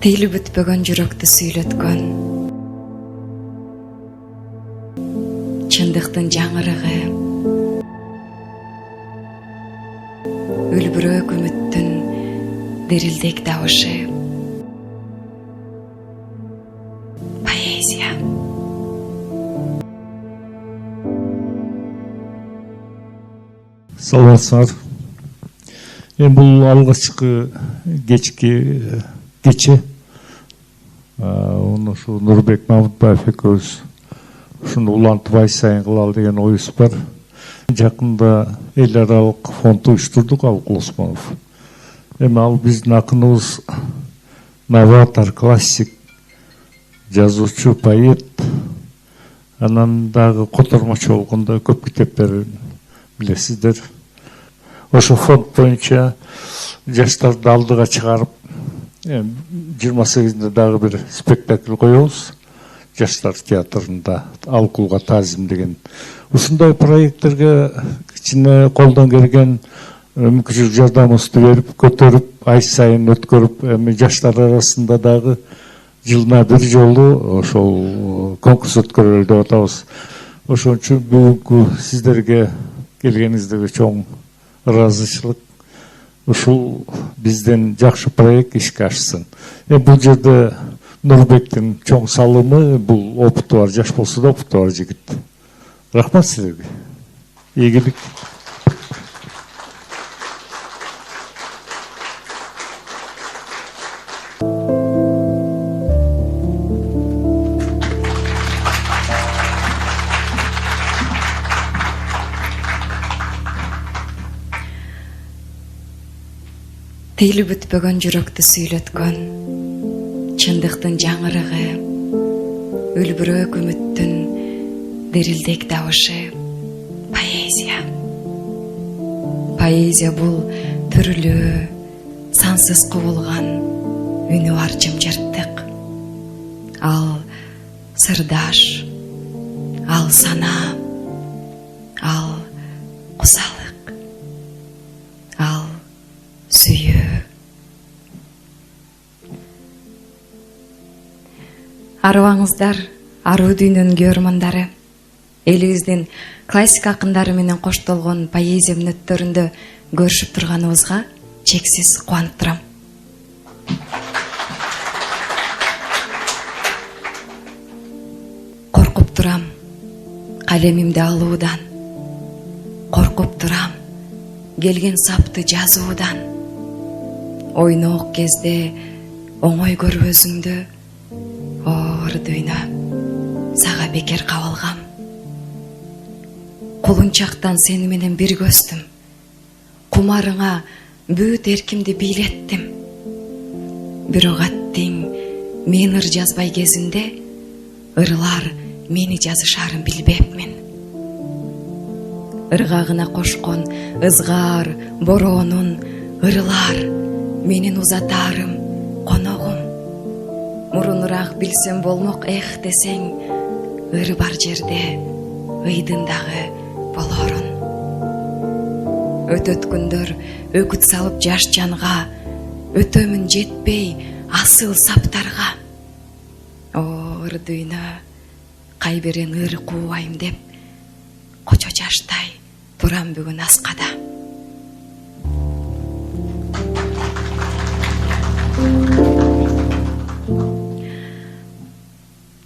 Тили бүтпөгөн жүрөктү сүйлөткөн чындыктын жаңырыгы, үлбүрөөк үмүттүн дирилдек дабышы. Поэзия. Саламатсыңар. Бул алгачкы кече ушу Нурбек Мамытбаев экөөбүз ушуну улантып ай сайын кылалы деген оюбуз бар. Жакында эл аралык фонд уюштурдук Алкул Осмонов. Ал биздин акыныбыз, новатор, классик, жазуучу, поэт. Анан дагы котормочу болгондо көп китептерин билесиздер. Ошо фонд боюнча жаштарды алдыга чыгарып, 28-нде дагы бир спектакль коебуз. Жаштар театрында Алкулга таазим деген. Ушундай проекттерге кичине колдон келген мүмкүнчүлүк жардамыбызды берип, көтөрүп, ай сайын өткөрүп, жаштар арасында дагы жылына бир жолу ошол конкурс өткөрөлү деп атабыз. Ошон үчүн бүгүнкү сиздерге келгениңиздерге чоң ыраазычылык. Ушул бизден жакшы проект ишке ашсын. Бул жерде Нурбектин чоң салымы, бул опыту бар, жаш болсо да опыту бар жигит. Рахмат силерге. Ийгилик. Тили бүтпөгөн жүрөктү сүйлөткөн чындыктын жаңырыгы, үлбүрөөк үмүттүн дирилдек дабышы. Поэзия. Поэзия бул түрлүү, сансыз кубулган үнү бар жымжырттык. Ал сырдаш, ал сана, ал кусалык, ал сүйүү. Арыбаңыздар, аруу дүйнөнүн көрмандары. Элибиздин классик акындары менен коштолгон поэзия мүнөттөрүндө көрүшүп турганыбызга чексиз кубанып турам. Коркуп турам калемимди алуудан. Коркуп турам келген сапты жазуудан. Ойноок кезде оңой көрбөзүңдү, оор дүйнө сага бекер кабылгам. Кулунчактан сени менен бир көстүм. Кумарыңа бүт эркимди бийлеттим. Бирок аттиң мен ыр жазбай кезинде, ырлар мени жазышарын билбепмин. Ыргагына кошкон ызгаар бороонун ырлар менин узатарым коногум. Мурунураак билсем болмок эх десең, ыр бар жерде ыйдын дагы болорун. Өтөт күндөр өкүт салып жаш жанга, өтөмүн жетпей асыл саптарга. Оор дүйнө кайберен ыр куубайм деп, кочо жаштай турам бүгүн аскада.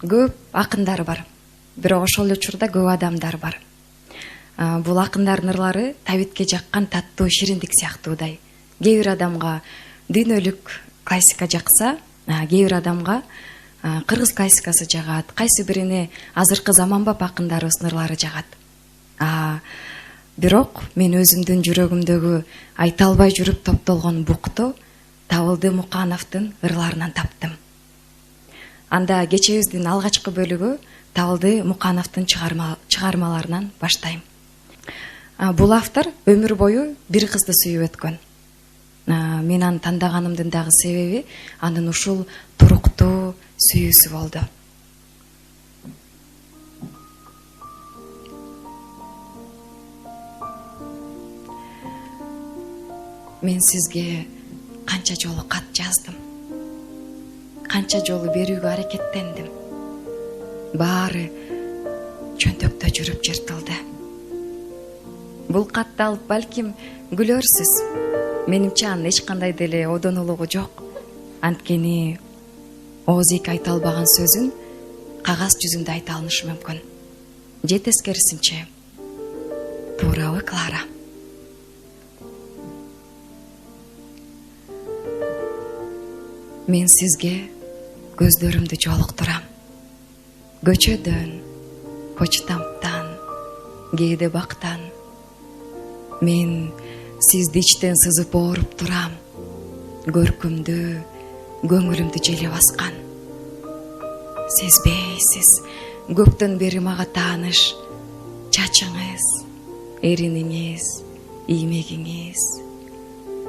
Көп акындар бар, бирок ошол эле учурда көп адамдар бар. Бул акындардын ырлары табитке жаккан таттуу шириндик сыяктуудай. Кээ бир адамга дүйнөлүк классика жакса, кээ бир адамга кыргыз классикасы жагат, кайсы бирине азыркы заманбап акындарыбыздын ырлары жагат. Бирок мен өзүмдүн жүрөгүмдөгү айта албай жүрүп топтолгон букту Табылды Мукановдун ырларынан таптым. Анда кечебиздин алгачкы бөлүгү Табылды Мукановдун чыгармаларынан баштайм. Бул автор өмүр бою бир кызды сүйүп өткөн. Мен аны тандаганымдын дагы себеби анын ушул туруктуу сүйүүсү болду. Мен сизге канча жолу кат жаздым. канча жолу берүүгө аракеттендим. Баары чөнтөктө жүрүп жыртылды. Бул катты алып балким күлөрсүз. Менимче анын эч кандай деле одонулугу жок. Анткени оозик айта албаган сөзүн кагаз жүзүндө айта алышы мүмкүн. Же тескерисинче. Туурабы, Клара? Мен сизге көздөрүмдү жолуктурам. Көчөдөн, почтамттан, кээде бактан. Мен сизди ичтен сызып ооруп турам. Көркүмдү, көңүлүмдү желе баскан. Сезбейсиз, көптөн бери мага тааныш чачыңыз, эриниңиз, иймегиңиз.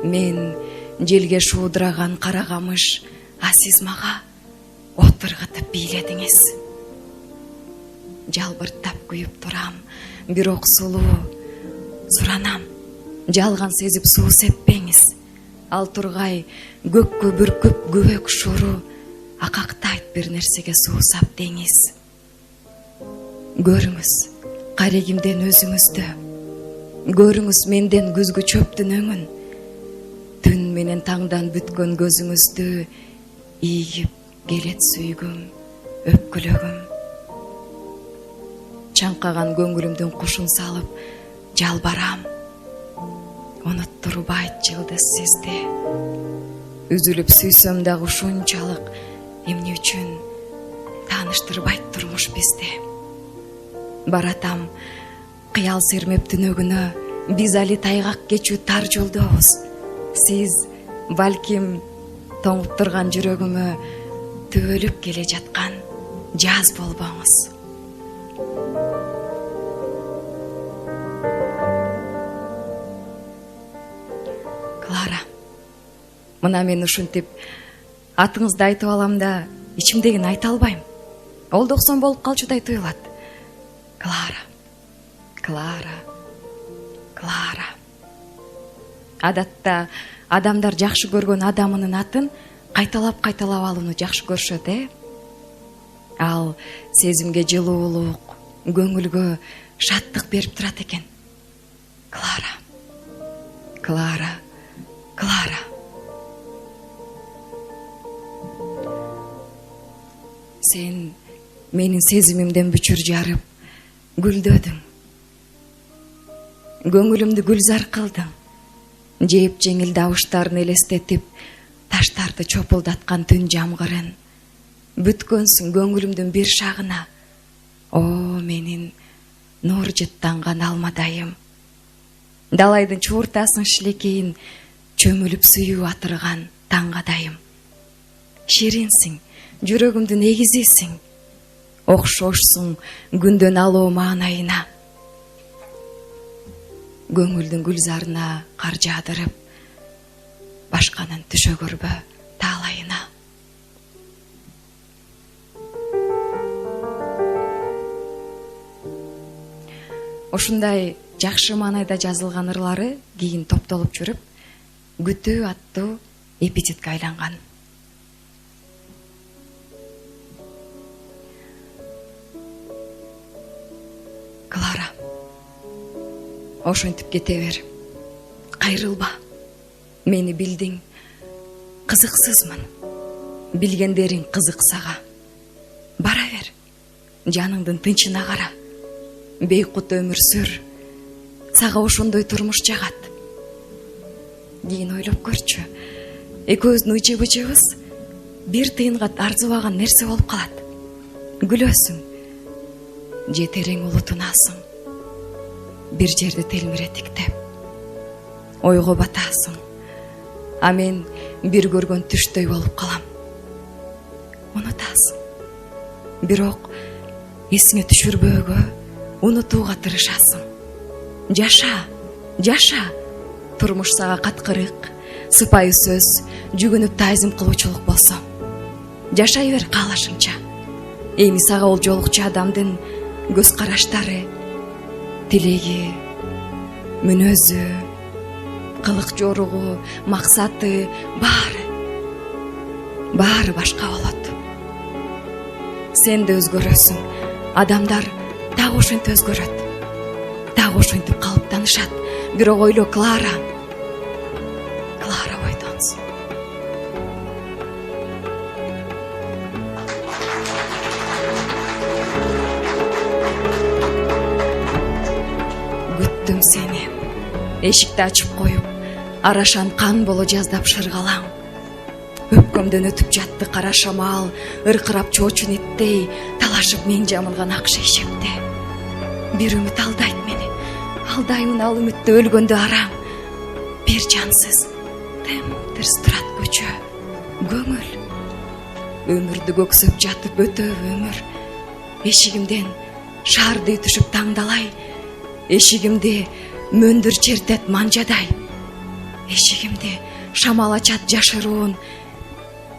Мен желге шуудураган кара камыш, а сиз мага отургутуп бийледиңиз. Жалбырттап күйүп турам, бирок сулуу суранам. Жалган сезип суу сеппеңиз. Ал тургай көккө бүркүп күбөк шуру, акактайт бир нерсеге суусап деңиз. Көрүңүз карегимден өзүңүздү. Көрүңүз менден күзгү чөптүн өңүн. Түн менен таңдан бүткөн көзүңүздү ийип келет сүйгүм, өпкүлөгүм. Чаңкаган көңүлүмдүн кушун салып жалбарам. Унуттурбайт жылдыз сизди. Үзүлүп сүйсөм дагы ушунчалык эмне үчүн тааныштырбайт турмуш бизди. Баратам кыял сермеп түнөгүнө, биз али тайгак кечүү тар жолдобуз. Сиз балким тоңуп турган жүрөгүмө төөлүп келе жаткан жаз болбоңуз. Клара, мына мен ушинтип атыңызды айтып алам да, ичимдегини айта албайм. Ол 90 болуп калчудай туюлат. Клара, Клара, Клара. Адатта адамдар жакшы көргөн адамынын атын кайталап алууну жакшы көрүшөт, Ал сезимге жылуулук, көңүлгө шаттык берип турат экен. Клара, Клара, Клара. Сен менин сезимимден бүчүр жарып, гүлдөдүң. Көңүлүмдү гүлзар кылдың. Жеп жеңил дабыштарын элестетип, таштарды чопулдаткан түн жамгырын. Бүткөнсүң көңүлүмдүн бир шагына. О, менин нур жыттанган алмадайым. Далайдын чууртасын шилекейин чөмүлүп сүйүү атырган таңгадайым. Ширинсиң, жүрөгүмдүн эгизисиң. Окшошсуң күндөн алуу маанайына. Көңүлдүн гүлзарына кар жаадырып, башканын түшө көрбө таалайына. Ушундай жакшы маанайда жазылган ырлары кийин топтолуп жүрүп, күтүү аттуу эпитетке айланган. Клара, ошентип кете бер. Кайрылба. Мени билдиң. Кызыксызмын. Билгендериң кызык сага. Бара бер. Жаныңдын тынчына кара. Бейкут өмүр сүр. Сага ошондой турмуш жагат. Кийин ойлоп көрчү. Экөөбүздүн ычы-бычыбыз бир тыйынга арзыбаган нерсе болуп калат. Күлөсүң. Же терең улутунасың. Бир жерди телмиретиктеп. Ойго батасың. А мен бир көргөн түштөй болуп калам. Унутасың. Бирок эсиңе түшүрбөөгө, унутууга тырышасың. Жаша, жаша. Турмуш сага каткырык, сыпайы сөз, жүгүнүп таазим кылуучулук болсо. Жашай бер каалашыңча. Эми сага ол жолукчу адамдын көз караштары, тилеги, мүнөзү, кылык жоругу, максаты баары баары башка болот. Сен да өзгөрөсүң. Адамдар дагы ошентип өзгөрөт. Дагы ошентип калыптанышат. Бирок ойло, Клара Войтонс. Күттүм сени. Эшикти ачып коюп, арашан кан боло жаздап шыргалаң. Өпкөмдөн өтүп жатты кара шамал, ыркырап чоочун эттей, талашып мен жамылган ак шейшекте. Бир үмүт алдайт мени, алдаймын ал үмүттө өлгөндө араң. Бир жансыз, тым-тырс турат көчө, көңүл. Өмүрдү көксөп жатып өтөбү өмүр. Эшигимден шаарды түшүп таңдалай, эшигимди мөндүр чертет манжадай. Эшигимди шамал ачат жашыруун,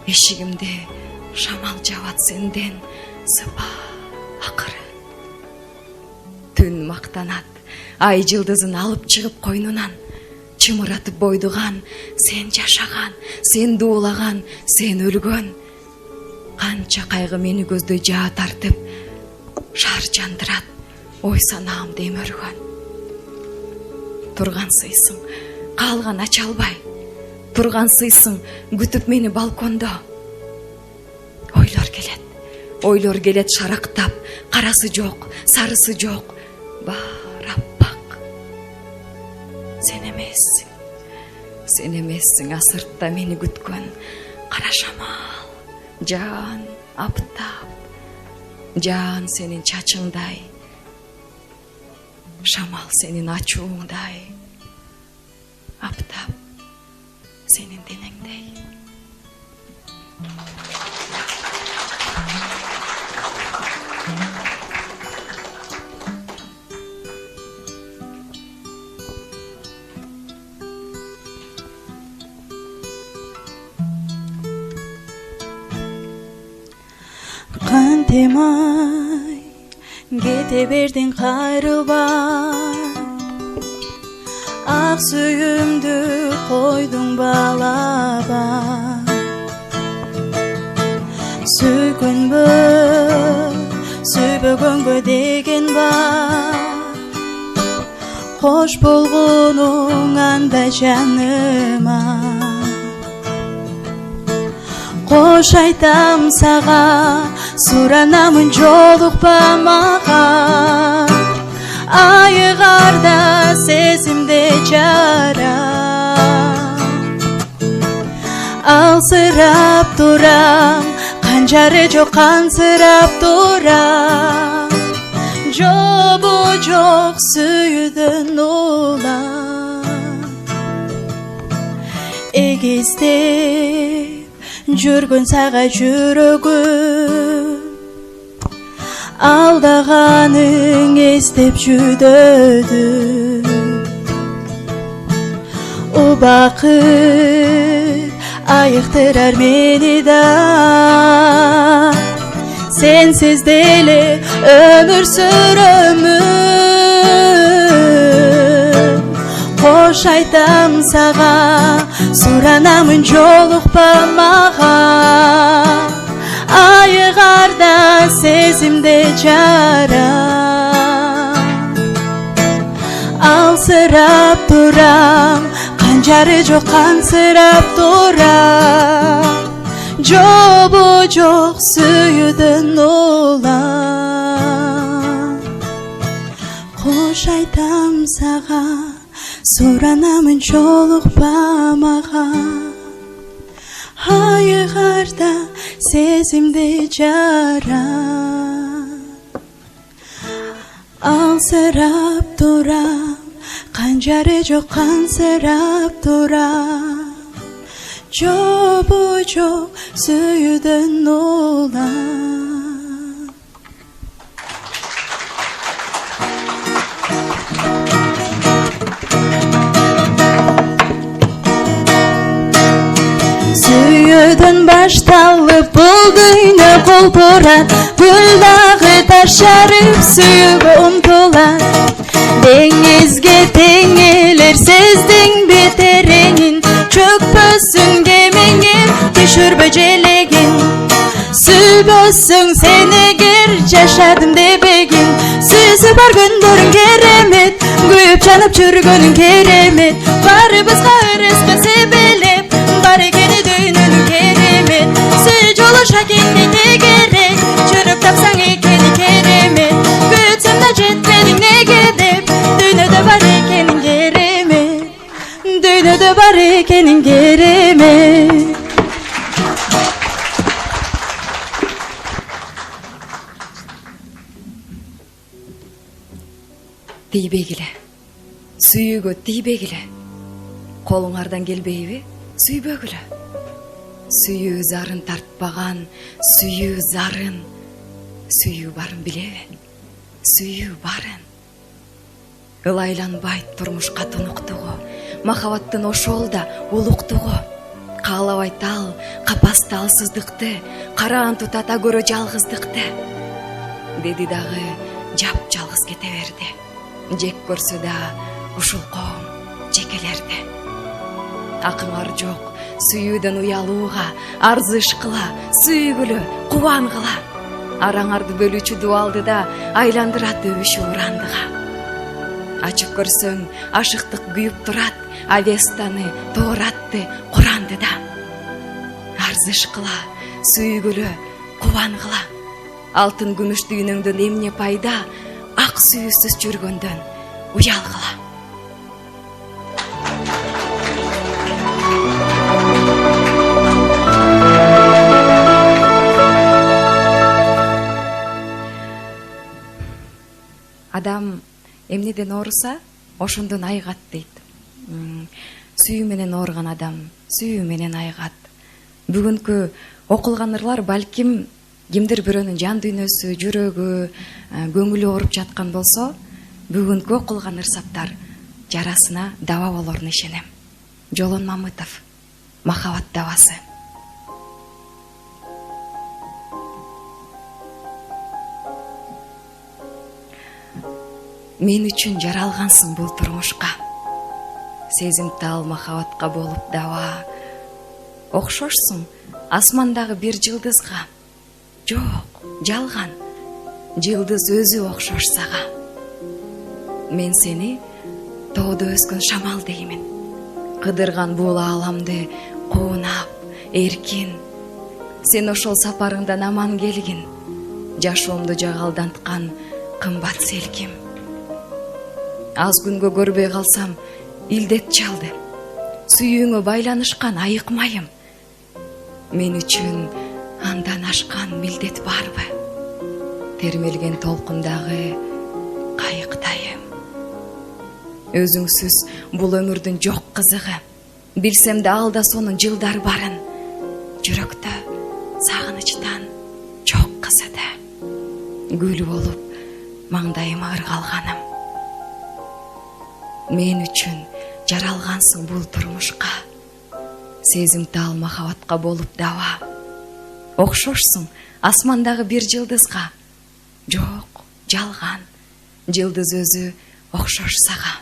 эшигимди шамал жабат сенден сыпа акыры. Түн мактанат, ай жылдызын алып чыгып койнунан, чымыратып бойдуган, сен жашаган, сен дуулаган, сен өлгөн. Канча кайгы мени көздөй жаа тартып, шаар жандырат, ой санаамды эмөргөн. Турган сыйсың, калган ача албай. Турган сыйсың, күтүп мени балкондо. Ойлор келет шарактап, карасы жок, сарысы жок, баары аппак. Сен эмессиң асыртта мени күткөн кара шамал, жаан аптап, жаан сенин чачыңдай, шамал сенин ачууңдай, аптап сенин денеңдей. Кантемай кете бердиң кайрылбай, ак сүйүмдү койдуң баалабай. Сүйгөнбө, сүйбөгөнгө деген бар, кош болгонуң анда жаныма. Кош айтам сага, суранамын жолукпа мага. Айыгарда сезимде жара, алсырап турам, канжары жок кансырап турам. Жобу жок сүйүүдөн улам, эгиздеп жүргөн сага жүрөгүм, алдаганың эстеп жүдөдү. Убакыт айыктырар мени да, сенсиз деле өмүр сүрөмүн. Кош айтам сага, суранамын жолукпа мага. Айыгарда сезимде жара, алсырап турам, канжары жок кансырап турам. Жобу жок сүйүүдөн улам. Кош айтам сага, суранамын жолукпа мага. Айыгарда сезимде жара, алсырап турам, канжары жок кансырап турам. Жобу жок сүйүүдөн улам. Сүйүүдөн башталып бул дүйнө колтурат, гүл дагы таш жарып сүйүүгө умтулат. Деңизге тең элер сездиң бе тереңин, чөкпөсүң кемеңин, түшүрбө желеге. көзсүң сен эгер жашадым дебегин сөзү бар күндөрүң керемет күйүп жанып жүргөнүң керемет баарыбызга ырыска себелеп бар экени дүйнөнүн керемет сүй жолуша кенде тегерек жүрүп тапсаң экени керемет күтсөм да жетпедиң неге деп дүйнөдө бар экениң керемет дүйнөдө бар экениң керемет. тийбегиле, сүйүүгө тийбегиле, колуңардан келбейби, сүйбөгүлө. Сүйүү зарын тартпаган, сүйүү зарын, сүйүү барын билеби, сүйүү барын. Ылайланбайт турмушка тунуктугу, махабаттын ошол да улуктугу. Каалабайт ал капасты алсыздыкты, караан тутата көрө жалгыздыкты. Деди дагы жап жалгыз кете берди. Жек көрсө да ушул коом жекелерди. Акыңар жок сүйүүдөн уялууга, арзышкыла, сүйгүлө, кубангыла. Араңарды бөлүүчү дуалды да айландырат өбүшү урандыга. Ачып көрсөң ашыктык күйүп турат, Авестаны, Тооратты, Куранды да. Арзышкыла, сүйгүлө, кубангыла. Алтын күмүш дүйнөңдөн эмне пайда, ак сүйүүсүз жүргөндөн уялгыла. Адам эмнеден ооруса, ошондон айыгат дейт. Сүйүү менен ооруган адам сүйүү менен айыгат. Бүгүнкү окулган ырлар балким кимдир бирөөнүн жан дүйнөсү, жүрөгү, көңүлү ооруп жаткан болсо, бүгүнкү окулган ырсаптар жарасына даба болоруна ишенем. Жолон Мамытов, Махабат дабасы. Мен үчүн жаралгансың бул турмушка. Сезимтал махабатка болуп даба. Окшошсуң асмандагы бир жылдызга. Жок, жалган. Жылдыз өзү окшош сага. Мен сени тоодо өскөн шамал деймин. Кыдырган бул ааламды куунап, эркин. Сен ошол сапарыңдан аман келгин. Жашоомду жагалданткан кымбат селким. Аз күнгө көрбөй калсам, илдет чалды. Сүйүүңө байланышкан айыкмайым. Мен үчүн андан ашкан милдет барбы? Термелген толкундагы кайыктайым. Өзүңсүз бул өмүрдүн жок кызыгы. Билсем да алда сонун жылдар барын. Жүрөктө сагынычтан жок кызыды. Гүл болуп маңдайыма ыргалганым. Мен үчүн жаралгансың бул турмушка. Сезимтал махабатка болуп даба. Окшошсуң асмандагы бир жылдызга. Жок, жалган. Жылдыз өзү окшош сага.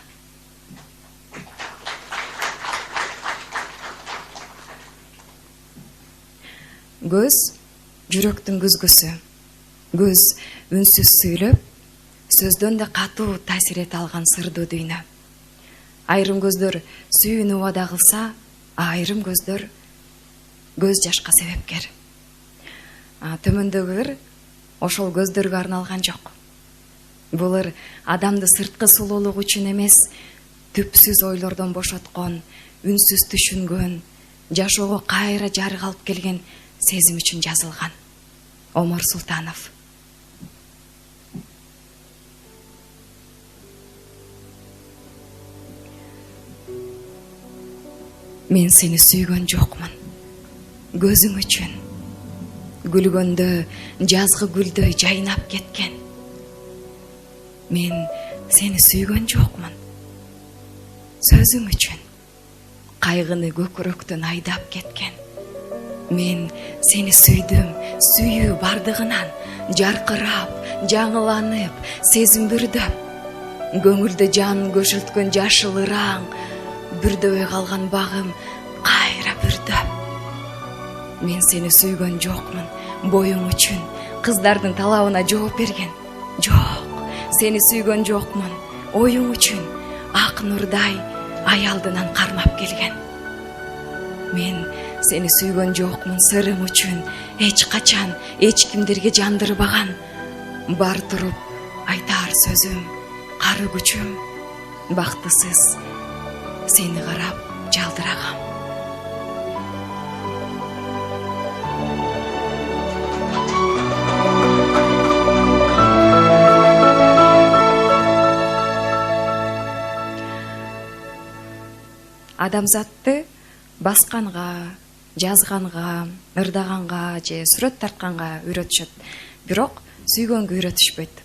Көз жүрөктүн күзгүсү. Көз үнсүз сүйлөп, сөздөн да катуу таасир эте алган сырдуу дүйнө. Айрым көздөр сүйүүнү убада кылса, айрым көздөр көз жашка себепкер. Төмөндөгү ыр ошол көздөргө арналган жок. Бул ыр адамды сырткы сулуулугу үчүн эмес, түпсүз ойлордон бошоткон, үнсүз түшүнгөн, жашоого кайра жарык алып келген сезим үчүн жазылган. Омар Султанов. Мен сени сүйгөн жокмун. Көзүң үчүн. Гүлгөндө жазгы гүлдөй жайнап кеткен. Мен сени сүйгөн жокмун. Сөзүң үчүн. Кайгыны көкүрөктөн айдап кеткен. Мен сени сүйдүм, сүйүү бардыгынан, жаркырап, жаңыланып, сезим бүрдөп. Көңүлдө жан көшөлткөн жашыл ыраң, бүрдөбөй калган багым кайра бүрдөп. Мен сени сүйгөн жокмун, боюң үчүн, кыздардын талабына жооп берген. Жок, сени сүйгөн жокмун, оюң үчүн ак нурдай аялдынан кармап келген. Мен сени сүйгөн жокмун сырым үчүн эч качан эч кимдерге жандырбаган. Бар туруп айтар сөзүм, кары күчүм, бактысыз сени карап жалдырагам. Адамзатты басканга, жазганга, ырдаганга же сүрөт тартканга үйрөтүшөт. Бирок сүйгөнгө үйрөтүшпөйт.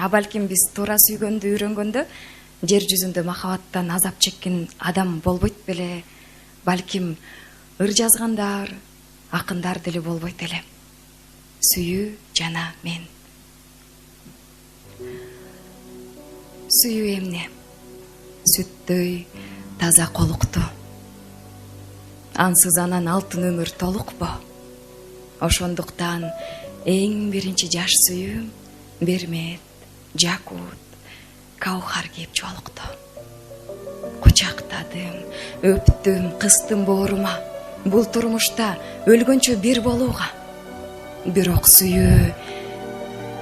А балким биз туура сүйгөндү үйрөнгөндө жер жүзүндө махабаттан азап чеккен адам болбойт беле. Балким ыр жазгандар, акындар деле болбойт эле. Сүйүү жана мен. Сүйүү эмне? Сүттөй таза колукту. Ансыз анан алтын өмүр толукпу? Ошондуктан эң биринчи жаш сүйүүм Бермет, Жакут, Каухар кийип жолукту. Кучактадым, өптүм, кыстым боорума. Бул турмушта өлгөнчө бир болууга. Бирок сүйүү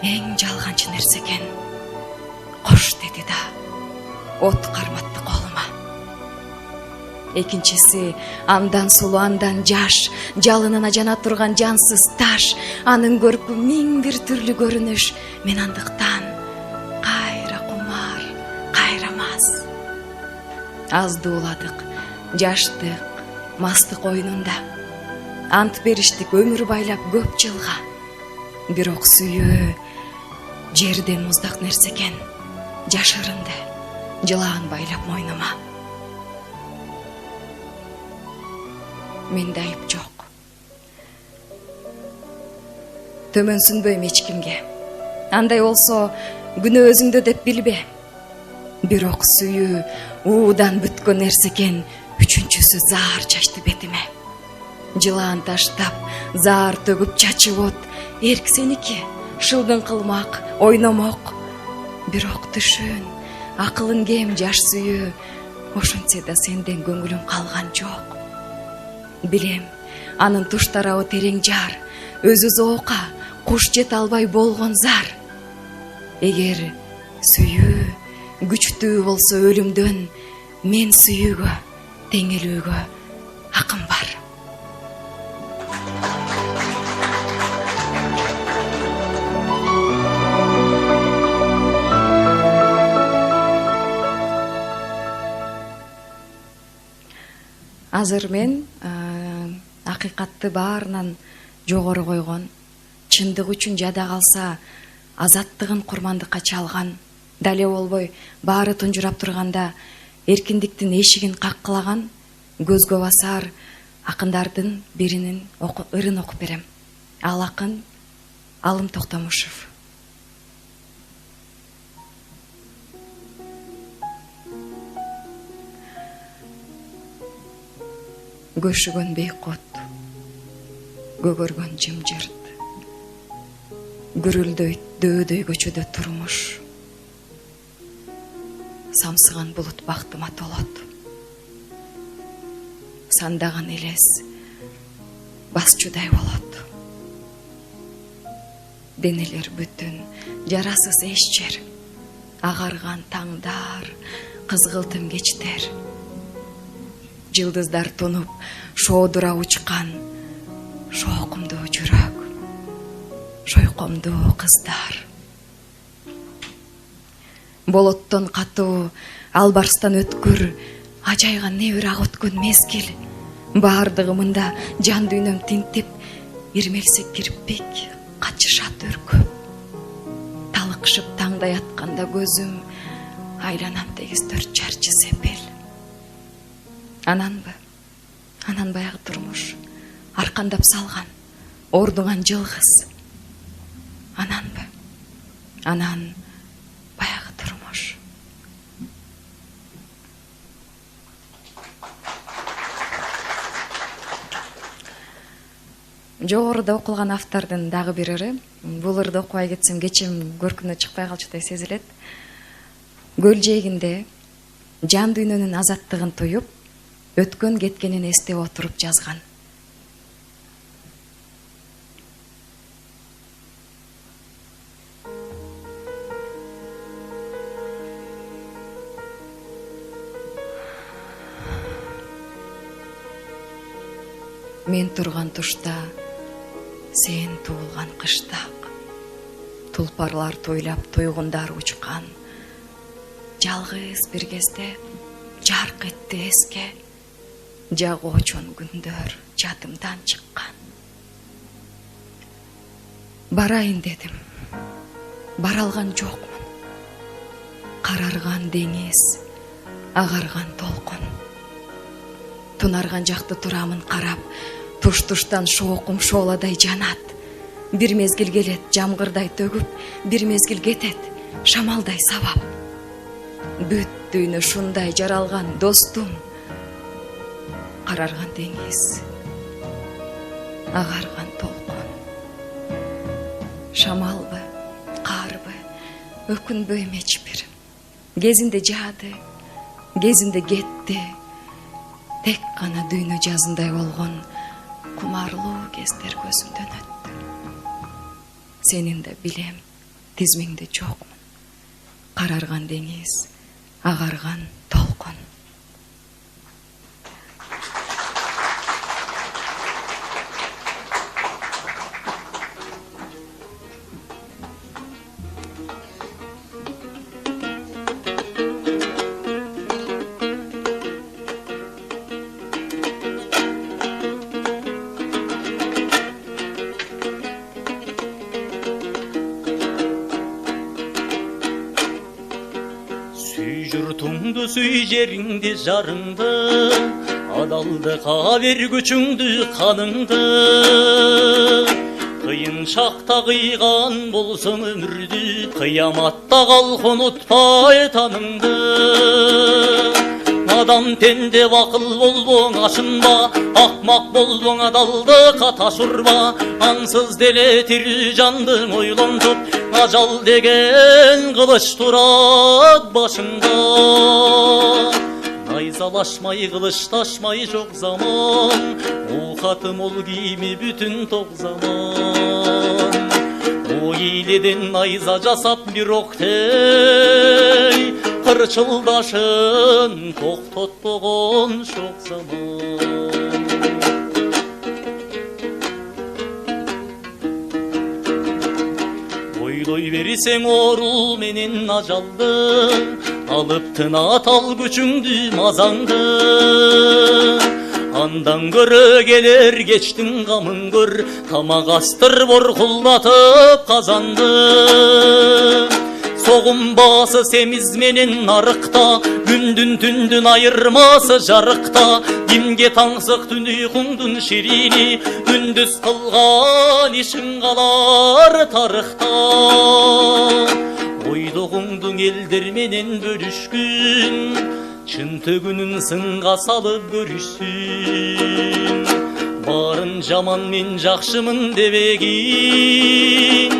эң жалганчы нерсе экен. Кош деди да, от карматты колума. Экинчиси андан сулуу, андан жаш, жалынына жана турган жансыз таш. Анын көркү миң бир түрлүү көрүнүш. Мен андыктан кайра кумар, кайра мас. Аздууладык, жаштык, мастык ойнунда. Ант бериштик өмүр байлап көп жылга. Бирок сүйүү жерден муздак нерсе экен. Жашырынды, жылаан байлап мойнума. Менде айып жок. Төмөнсүнбөйм эч кимге. Андай болсо күнөө өзүңдө деп билбе. Бирок сүйүү уудан бүткөн нерсе экен. Үчүнчүсү заар чачты бетиме. Жылаан таштап, заар төгүп чачып от. Эрк сеники, шылдың кылмак, ойномок. Бирок түшүн, акылың кем жаш сүйүү. Ошентсе да сенден көңүлүм калган жок. Билем, анын туш тарабы терең жар, өзү зоока, куш жете албай болгон зар. Эгер сүйүү күчтүү болсо өлүмдөн, мен сүйүүгө, теңелүүгө акым бар. Азыр мен акыйкатты баарынан жогору койгон, чындык үчүн жада калса азаттыгын курмандыкка чалган, дале болбой баары тунжурап турганда эркиндиктин эшигин каккылаган көзгө басар акындардын биринин ырын окуп берем. Ал акын Алым Токтомушев. Көшүгөн бейк от, көгөргөн жымжырт, гүрүлдөйт дөөдөй көчөдө турмуш. Самсыган булут бактыма толот. Сандаган элес басчудай болот. Денелер бүтүн, жарасыз эч жер. Агарган таңдар, кызгылтым кечтер. Жылдыздар тонуп, шоодура учкан, шоокумдуу жүрөк, шойкомдуу кыздар. Болоттон катуу, албарстан өткүр, ажайган небир ак өткөн мезгил. Баардыгы мында жан дүйнөм тинтип, ирмелсе кирпик, качышат өркөп. Талыкшып таңдай атканда көзүм, айланам тегиз 4 чарчы сепел. Ананбы? Анан баягы турмуш, аркандап салган, ордуңан жылгыз. Ананбы? Анан баягы турмуш. жогоруда окулган автордун дагы бир ыры. Бул ырды окубай кетсем кечем көркүнө чыкпай калчудай сезилет. Көл жээгинде жан дүйнөнүн азаттыгын туюп, өткөн кеткенин эстеп отуруп жазган. Мен турган тушта, сен туулган кыштак, тулпарлар тойлап тойгундар учкан. Жалгыз бир кезде жарк этти эске, жагоочон күндөр жадымдан чыккан. Барайын дедим, бара алган жокмун. Карарган деңиз, агарган толкун. Тунарган жакты турамын карап, туш-туштан шоокум шооладай жанат. Бир мезгил келет жамгырдай төгүп, бир мезгил кетет шамалдай сабап. Бүт дүйнө шундай жаралган достум. Карарган деңиз, агарган толкун. Шамалбы, карбы, өкүнбөйм эч бир. Кезинде жаады, кезинде кетти. Тек гана дүйнө жазындай болгон кумарлуу кездер көзүмдөн өттү. Сенин да билем, тизмеңде жокмун. Карарган деңиз, агарган толкун. Süy жеріңді жарыңды, адалдыққа бер күчіңді қаныңды. Қиын шақта қиған болсын өмірді, қияматта қалқ ұнытпай таныңды. Адам пенде бақыл болбоң ашынба, ақмақ болбоң адалдыққа ташырба. Аңсыз деле тірі жандың ойлантып, ажал деген қылыш турат башыңда. Найзалашмай қылышташмай жоқ заман, оқатым ол кийими бүтін тоқ заман. О иледен найза жасап бір оқтей, қырчылдашын тоқтотпогон шоқ заман. Ойлой берсең орул менен ажалды, алып тына тал күчүңдү мазаңды. Андан көрө келер кечтин камын көр, тамак астыр боркулдатып казанды. Соғымбасы семиз менен нарықта, күндүн түндүн айырмасы жарықта. Кимге таңсық түн уйкуңдун ширини, күндүз кылган ишиң калар тарыхта. Ойдогуңдуң элдер менен бөлүшкүн, чын төгүнүн сынга салып көрүшсүн. Барын жаман мен жакшымын дебегин,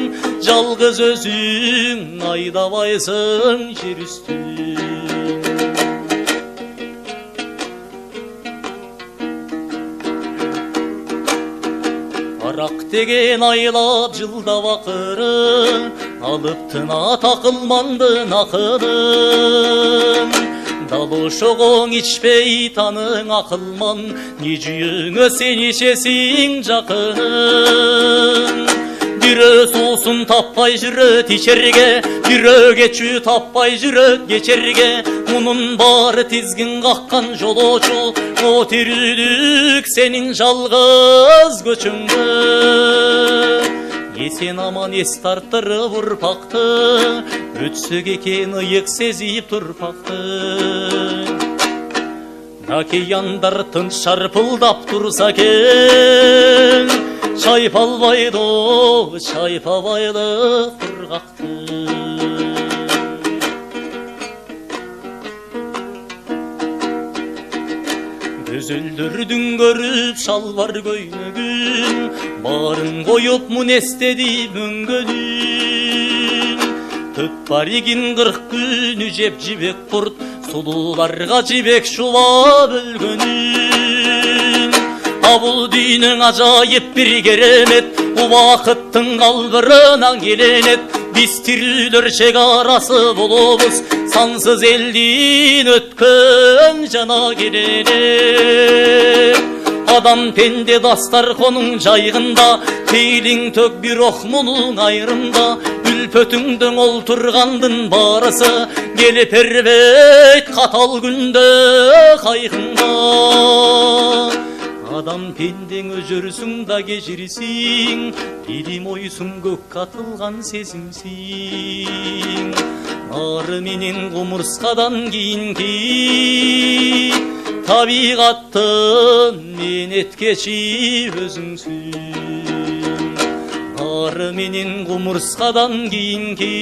жалгыз өзүң айдабайсың жер үстүн. Арак деген айлап жылдап акырын, алып тына такылмандын акылын. Дал ошогоң ичпей таның акылман, не жүйөңө сен ичесиң жакынын. Бирөө суусун таппай жүрөт ичерге, бирөө кечүү таппай жүрөт кечерге. Мунун баары тизгин каккан жолоочу, о тирүүлүк сенин жалгыз көчүңдө. Есен аман ес тартырып урпакты, өтсөк экен ыйык сезип турпакты. Океандар тынч шарпылдап турса экен, чайпалбайды, чайпабайды кургакты. Көзөлдөрдүн көрүп шалбар көйнөгүн, барын коюп мунестеди мөңгөнүн. Төт баригин 40 күнү жеп жибек курт, сулууларга жибек шуба бөлгөнүн. Бул дүйнөң ажайып бир керемет, убакыттын калбырынан келенет. Биз тирүүлөр чек арасы болобуз, сансыз элдин өткөн жана келенет. Адам пенде дастархонуң жайгында, тейлиң төк бирок мунуң айрымда. Үлпөтүңдөң олтургандын барысы, келип эрбейт катал күндө кайгыңда. Адам пендең өжөрсүң да кечирсиң, билим ойсуң көк катылган сезимсиң. Нары менен кумурскадан кийинки табигаттын менеткечи өзүңсүң. Нары менен кумурскадан кийинки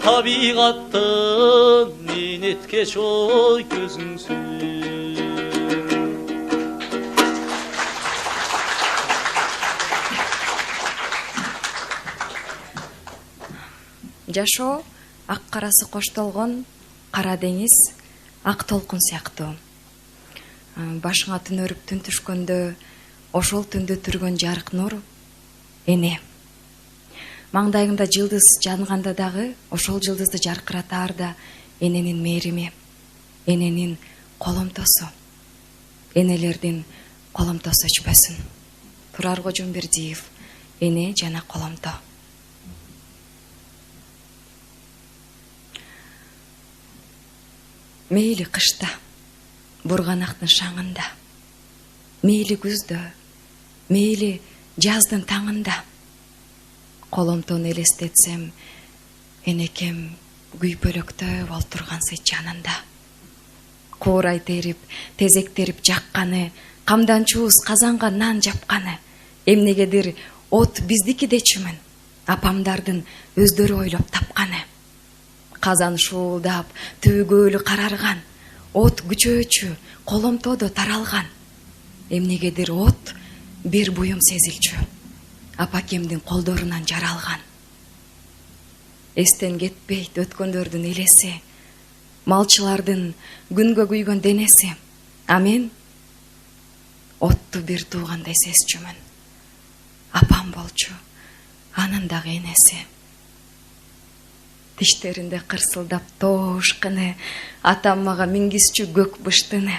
табигаттын менеткеч ой көзүңсүң. Жашоо ак карасы коштолгон кара деңиз, ак толкун сыяктуу. Башыңа түнөрүп түн түшкөндө, ошол түндө түргөн жарык нур эне. Маңдайыңда жылдыз жанганда дагы, ошол жылдызды жаркыратаар да эненин мээрими, эненин коломтосу. Энелердин коломтосу өчпөсүн. Турар Кожомбердиев, эне жана коломто. Мейли кышта, бурганактын шаңында, мейли күздө, мейли жаздын таңында. Коломтону элестетсем, энекем күйпөлөктөп олтургансый жанында. Куурай терип, тезектерип жакканы, камдан чууз казанга нан жапканы. Эмнегедир от биздики дечүмүн, апамдардын өздөрү ойлоп тапканы. Казан шуулдап, төгөлү карарган, от күчөөчү, коломтодо таралган. Эмнегедир от бир буюм сезилчү, апакемдин колдорунан жаралган. Эстен кетпейт өткөндөрдүн элеси, малчылардын күнгө күйгөн денеси. А мен отту бир туугандай сезчүмүн. Апам болчу, анын дагы энеси. Тиштеринде кырсылдап тоошкыны, атам мага мингизчү көк быштыны.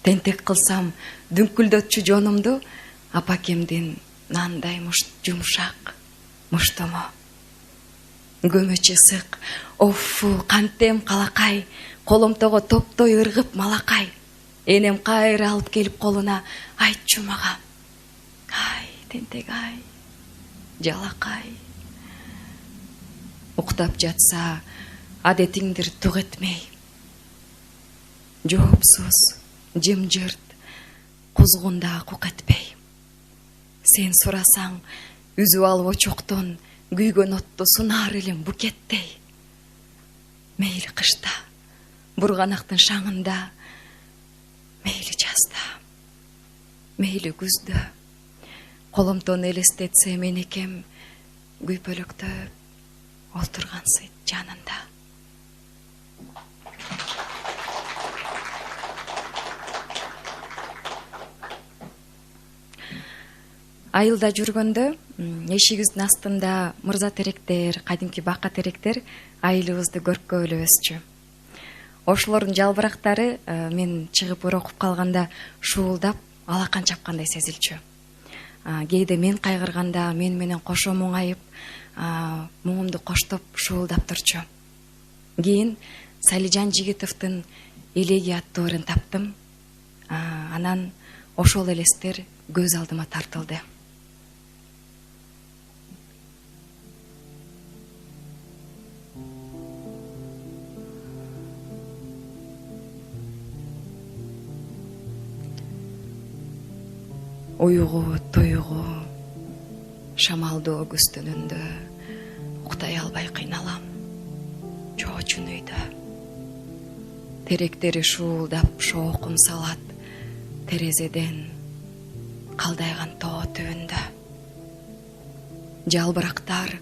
Тентек кылсам дүңкүлдөтчү жонумду, апакемдин нандай жумшак муштуму. Көмөчү сык, оффу, кантем калакай, коломтого топтой ыргып малакай. Энем кайра алып келип колуна, айтчу мага. Ай, тентек ай, жалакай. Уктап жатса, адетиңдир тук этмей. Жоопсуз, жымжырт, кузгунда кук этпей. Сен сурасаң, үзүп алып очоктон, күйгөн отту сунаар элем букеттей. Мейли кышта, бурганактын шаңында, мейли жазда, мейли күздө. Коломтону элестетсем, энекем күйпөлөктөп олтургансый жанында. Айылда жүргөндө эшигибиздин астында мырза теректер, кадимки бака теректер айылыбызды көркөөлөп өсчү. Ошолордун жалбырактары мен чыгып урокуп калганда шуулдап, алакан чапкандай сезилчү. Кээде мен кайгырганда мен менен кошо муңайып, муңумду коштоп шуулдап турчу. Кийин Салижан Жигитовдун Элеги аттуу ырын таптым. Анан ошол элестер көз алдыма тартылды. Уйгу, туйгу, шамалдоо күз түнүндө уктай албай кыйналам. Чоочун үйдө теректери шуулдап шоокун салат терезеден. калдайган тоо түбүндө. Жалбырактар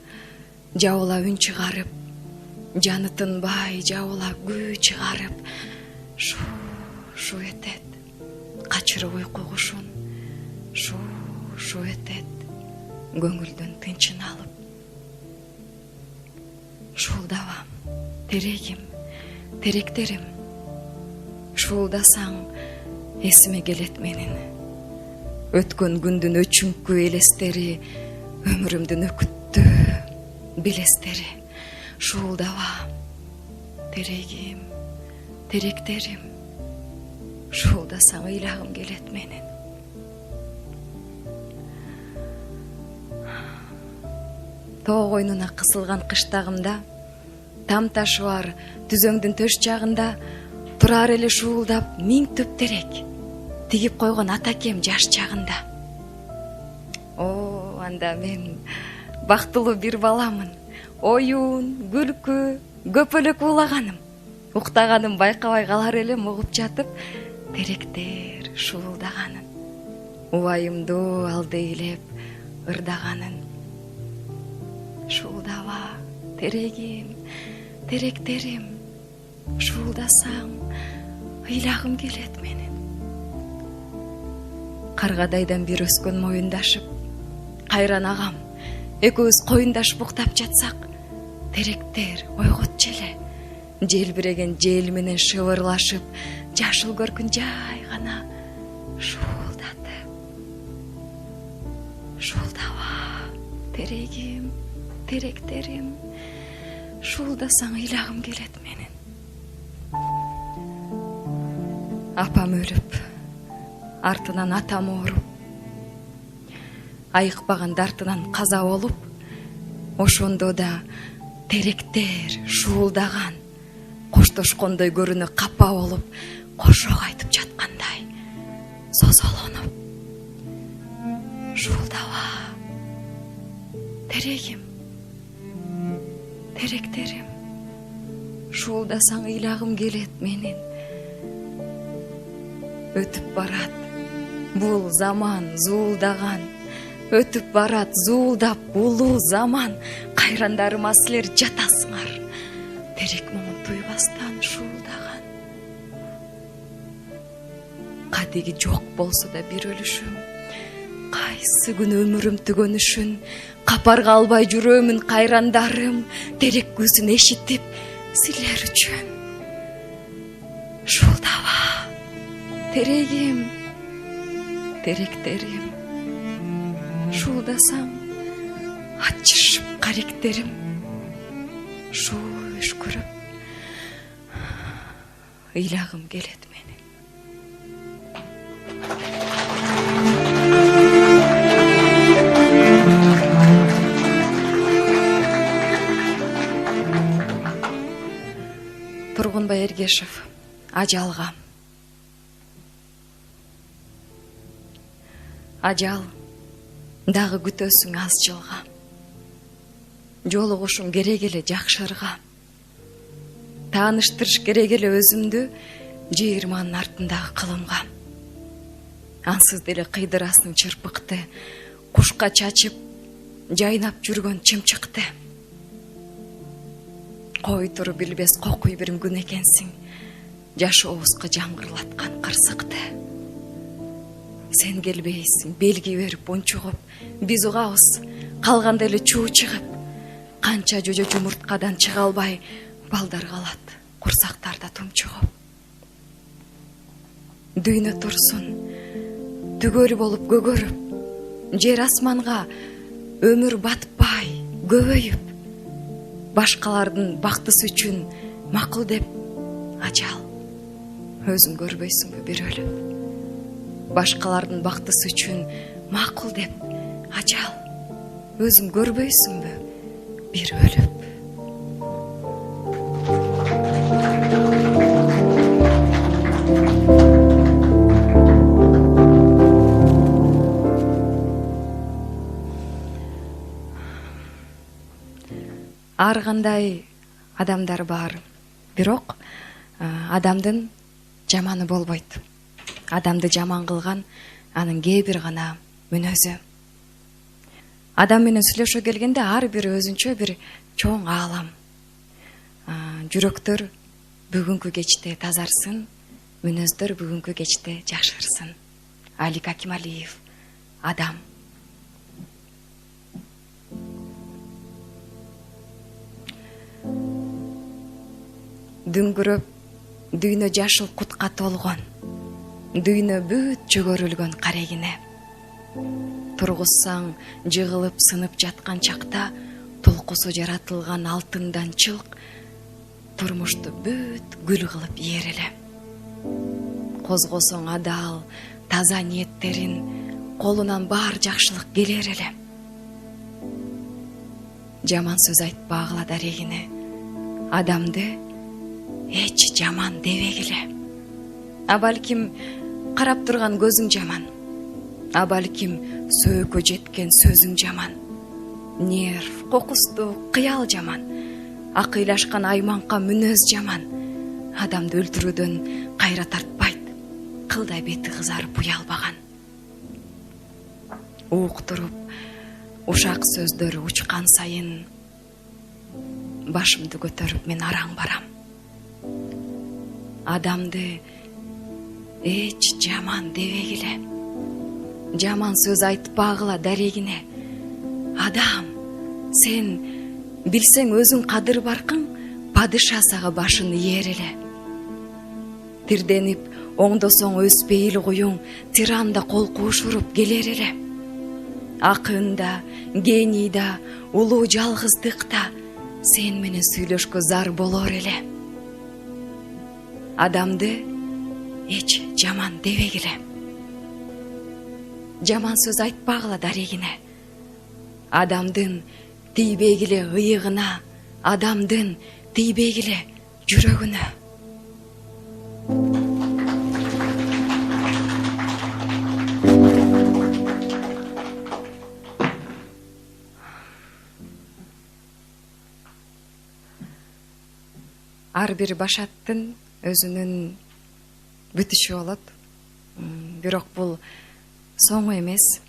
жабыла үн чыгарып, жаны тынбай жабыла күү чыгарып, шу этет. Качырып уйку кушун шу этет. Көңүлдүн тынчын алып. Шуулдабам, терегим, теректерим. Шуулдасаң эсиме келет менин. Өткөн күндүн өчүңкү элестери, өмүрүмдүн өкүттүү белестери. Шуулдабам, терегим, теректерим. Шуулдасаң ыйлагым келет менин. Тоо койнуна кысылган кыштагымда, там ташы бар түзөңдүн төш жагында турар эле шуулдап миң түп терек тигип койгон атакем жаш чагында. О, анда мен бактылуу бир баламын. Оюн, күлкү, көпөлөк уулаганым. Уктаганым байкабай калар элем угуп жатып, теректер шуулдаганын. Убайымдуу алдейлеп ырдаганын. Шуулдаба, терегим, теректерим. Шуулдасаң ыйлагым келет менин. Каргадайдан бир өскөн моюндашып, кайран агам экөөбүз коюндаш буктап жатсак, теректер ойготчу эле. Желбиреген жел менен шыбырлашып, жашыл көркүн жай гана шуулдатып. Шуулдаба, терегим, теректерим. Шуулдасаң ыйлагым келет менин. Апам өлүп, артынан атам ооруп, айыкпаган дартынан каза болуп, ошондо да теректер шуулдаган, коштошкондой көрүнө капа болуп, кошок айтып жаткандай созолонуп. Шуулдаба, терегим, теректерим. Шуулдасаң ыйлагым келет менин. Өтүп барат бул заман зуулдаган, өтүп барат зуулдап улуу заман. Кайрандарыма силер жатасыңар, терек момун туйбастан шуулдаган. Кадиги жок болсо да бир өлүшүм, кайсы күн өмүрүм түгөнүшүн капарга албай жүрөмүн кайрандарым, терек күүсүн эшитип силер үчүн. Шуулдаба, терегим, теректерим. Шуулдасам ачышып каректерим, шуу үшкүрүп ыйлагым келет менин. Тургунбай Эргешев, ажалга. Ажал дагы күтөсүң аз жылга. Жолугушуң керек эле жакшырга. Тааныштырыш керек эле өзүмдү жыйырманын артындагы кылымга. Ансыз деле кыйдырасың чырпыкты, кушка чачып жайнап жүргөн чымчыкты. Кой туру билбес кокуй бир күн экенсиң, жашообузга жамгырлаткан кырсыкты. Сен келбейсиң, белги берип унчугуп, биз угабыз, калганда эле чуу чыгып. Канча жожо жумурткадан чыга албай, балдар калат курсактарда тумчугуп. Дүйнө турсун, түгөл болуп көгөрүп, жер асманга өмүр батпай, көбөйүп. Башкалардын бактысы үчүн макул деп ажал. Өзүң көрбөйсүңбү бир өлүп? Башкалардын бактысы үчүн макул деп ажал. Өзүң көрбөйсүңбү бир өлүп? Ар кандай адамдар бар, бирок адамдын жаманы болбойт. Адамды жаман кылган анын кээ бир гана мүнөзү. Адам менен сүйлөшө келгенде ар бири өзүнчө бир чоң аалам. Жүрөктөр бүгүнкү кечте тазарсын, мүнөздөр бүгүнкү кечте жакшырсын. Алик Акималиев, Адам. Дүңгүрөп, дүйнө жашыл кутка толгон, дүйнө бүт жөгөрүлгөн карегине. Тургузсаң жыгылып сынып жаткан чакта толкусу жаратылган алтындан чылк турмушту бүт гүл кылып ээр эле. Козгосоң адал, таза ниеттерин, колунан баар жакшылык келер эле. Жаман сөз айтпагыла дарегине, адамды эч жаман дебегиле. А балким карап турган көзүң жаман, а балким сөөгө жеткен сөзүң жаман. Нерв, кокусту кыял жаман, акыйлашкан айманка мүнөз жаман. Адамды өлтүрүүдөн кайра тартпайт, кылдай бети кызарып уялбаган. Уктуруп, ушак сөздөр учкан сайын, башымды көтөрүп мен араң барам. Адамды эч жаман дебегиле, жаман сөз айтпагыла дарегине. Адам, сен билсең өзүң кадыр баркың, падыша сага башын ээр эле. Тирденип, оңдосоң өспейил куюң, тиранда кол куушуруп келер эле. Акында, генийда, улуу жалгыздыкта сен менен сүйлөшкө зар болор эле. Адамды эч жаман дебегиле, жаман сөз айтпагыла дарегине. Адамдын тийбегиле ыйыгына, адамдын тийбегиле жүрөгүнө. Ар бир башаттын өзүнүн бүтүшү болот. Бирок бул соңу эмес,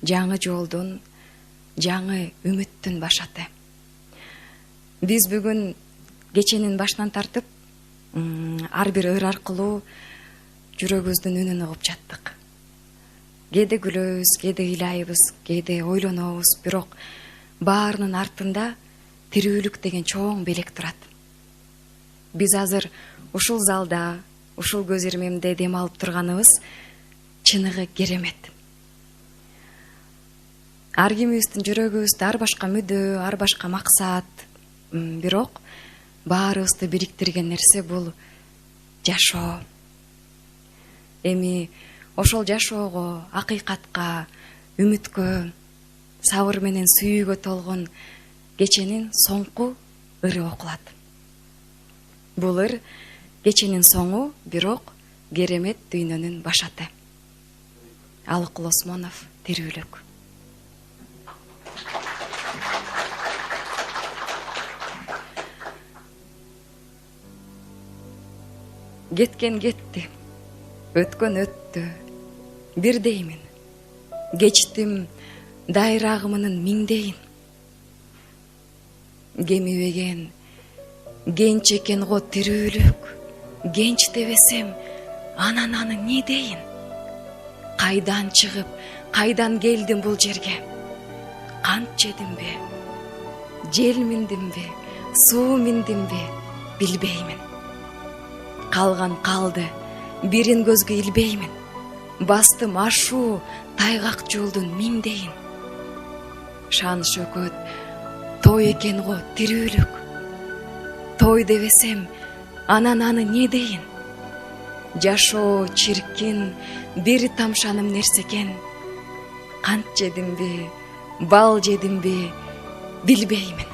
жаңы жолдун, жаңы үмүттүн башаты. Биз бүгүн кеченин башынан тартып, ар бир ыр аркылуу жүрөгүбүздүн үнүн угуп жаттык. Кээде күлөбүз, кээде ыйлайбыз, кээде ойлонобуз, бирок баарынын артында тирүүлүк деген чоң белек турат. Биз азыр ушул залда, ушул көз ирмемде дем алып турганыбыз чыныгы керемет. Ар кимибиздин жүрөгүбүздө ар башка мүдө, ар башка максат, бирок баарыбызды бириктирген нерсе бул жашоо. Эми ошол жашоого, акыйкатка, үмүткө, сабыр менен сүйүүгө толгон кеченин соңку ыры окулат. Бул ыр кеченин соңу, бирок керемет дүйнөнүн башаты. Алыкул Осмонов, тирүүлүк. Кеткен кетти, өткөн өттү, бирдеймин. Кечтим дайыр агымынын миңдейин. Кемибеген генч экен го тирүүлүк, генч дебесем, анан аны не дейин? Кайдан чыгып, кайдан келдим бул жерге? Кант жедимби? Жел миндимби? Суу миндимби? Билбеймин. Калган калды, бирин көзгө илбеймин. Бастым ашуу, тайгак жолдун миңдейин. Шан шөкөт, той экен го тирүүлүк. Той дебесем, анан аны не дейин? Жашоо чиркин, бир тамшаным нерсекен. Кант жедимби, бал жедимби, билбеймин.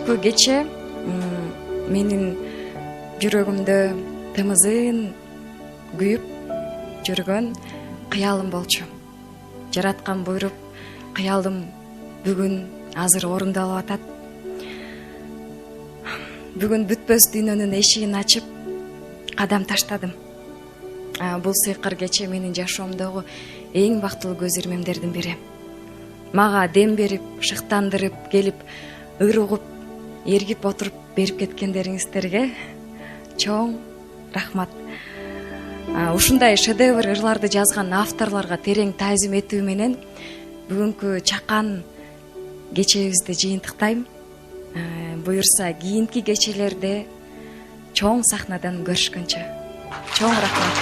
бүгүнкү кече менин жүрөгүмдө тымызын күйүп жүргөн кыялым болчу. Жараткан буйруп, кыялым бүгүн азыр орундалып атат. Бүгүн бүтпөс дүйнөнүн эшигин ачып, кадам таштадым. Бул сыйкыр кече менин жашоомдогу эң бактылуу көз ирмемдердин бири. Мага дем берип, шыктандырып келип, ыр угуп, эргип отуруп берип кеткендериңиздерге чоң рахмат. Ушундай шедевр ырларды жазган авторлорго терең таазим этүү менен бүгүнкү чакан кечебизди жыйынтыктайм. Буюрса кийинки кечелерде чоң сахнадан көрүшкөнчө. Чоң рахмат.